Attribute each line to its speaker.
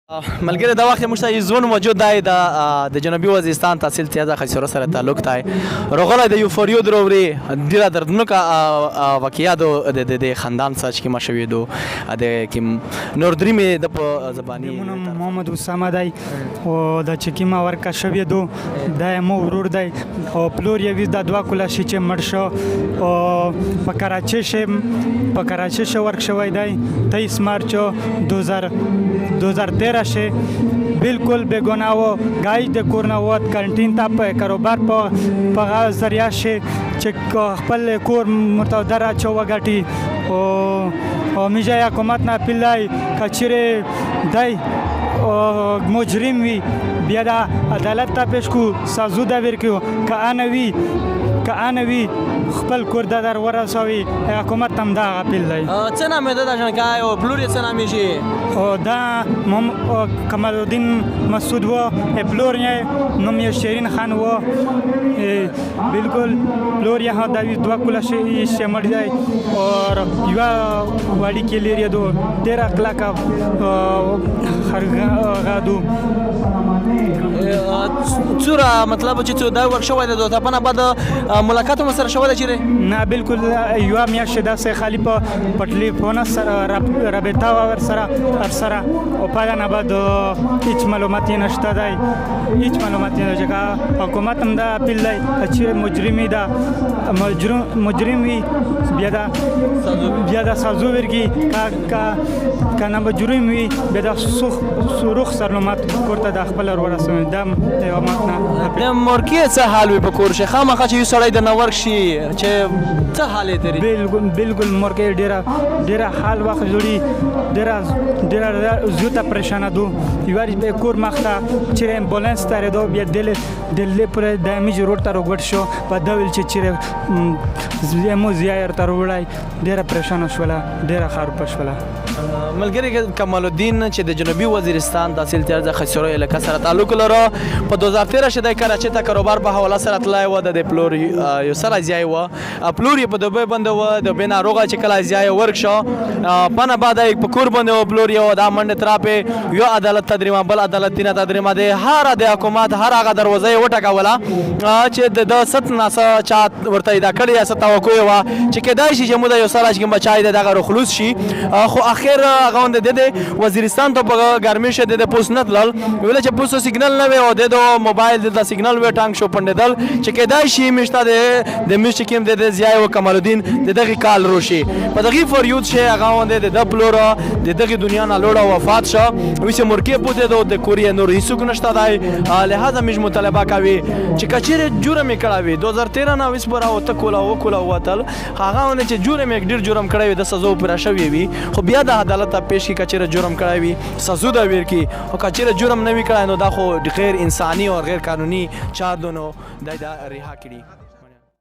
Speaker 1: ملګری دا وخت موږ ته ژوند موجود دی د جنوبي وزیرستان تحصیل تیزه خیسرو سره تعلق دی راغلی د یوفوریو درووري ډېره دردناکه واقعه د خاندان څخه چې کومه شوې ده د کوم نور درېمې د په زباني
Speaker 2: محمد اسامه دی او د چې کومه ورکه شوې ده دا یې مو ورور دی او پلور یې وي د دوه کله شي چې مړ شو او په کراچۍ شه ورک شوی دی 23 مارچ 2013 شه بالکل بېګناه و ګایج د کور نه ووت کانټین ته په کاروبار په ذریعه شه چې خپل کور مرتبه راچو وګټي او میشه حکومت نه اپیل دی که چیرې دی مجرم وي بیا د عدالت ته پیش کو سزا ده ورکړو که آن وي خپل کور د در ورسوي حکومت هم دا اپیل دی
Speaker 1: څه نام یې ده جنکای او پلور یې څه نام یې شي
Speaker 2: او دا کمال الدین مسعود و پلور یې نوم یې شیرین خان و بالکل پلور یې هم دا دوه کله شي مړ دی اور یوه واړي کې لري دو ډېره کلکه غادو
Speaker 1: څوره مطلب چې دا ورک شوی دی د تپنه بعد ملاقات هم سره شوی دی چیرې
Speaker 2: نه بالکل یوه میاشت داسې خالي په ټلیفون سره رابطه وه ورسره او پای نه بعد هیڅ معلومات یې نشته دی هیڅ معلومات یې نشته که حکومت هم دا اپیل دی چې مجرمي ده مجرم وي بیا دا سزا ورکړي که نه مجرم وي بیا دا سروخ سرنومات کور ته د خپل ورسوي دا حکومت نه
Speaker 1: د مورکې څه حال وي په کور شي خامخا چې یو سړی د نه ورک شي چې څه حال یې تېري
Speaker 2: بالکل مورکې ډېره حال وخت جوړي ډېره زیاته پریشانه دو یوارې به کور مخته چیرې امبولانس ته رېدو بیا دلې پورې د امیج روډ ته راګوټ شو په دا ویل چې چیرې مو زیایر ته راوړی ډېره پریشانه شوله ډېره خرابه شوله
Speaker 1: ملګری کمال الدین چې د جنوبي وزیرستان تحصیل تیزه خیسرو علاقه سره تعلق لرو په 2013 شه د کراچۍ ته کاروبار په حواله سره تللی و د پلور یو سره ځای و پلور یې په دوبۍ باندې و د بې ناروغه چې کله ځای ورک شو پنه بعد یې په کور باندې و پلور یې دا منډې تراپې یو عدالت تدریمه بل عدالت تینه تدریمه د هر د حکومت هر هغه دروازه یې وټکوله چې د ست ناسه چا ورته دا کړې څه توقع وه چې کیدای شي چې موږ یو سره چې کوم بچای دی دغه خلوص شي خو اخر غونډه د وزیرستان ته په ګرمۍ شه د پوس نه تلل ویل چې پوس سیګنل نه وي او د موبایل د سیګنل وی ټانک شو پندل چې کیدای شي مشته د مشت کیم د ضیاء او کمال الدین د دغه کال روشي په دغه فوریود شه غونډه د پلور د دغه دنیا نه لوړه وفات شو وسه مرکه پوته د کوریا نور هیڅ نشته دی لہذا مش مطالبه کوي چې کچېره جرم کړاوي 2013 نه وس پر او تکولا وتل هغه ونه چې جرم ډیر جرم کړاوي د سزا پر شوی وي خو بیا د عدالت ته پیش کی کچېره جرم کړاوي سزا دا ورکی او کچېره جرم نه وی کړای نو دا خو غیر انساني او غیر قانوني چار دونو د رها کړي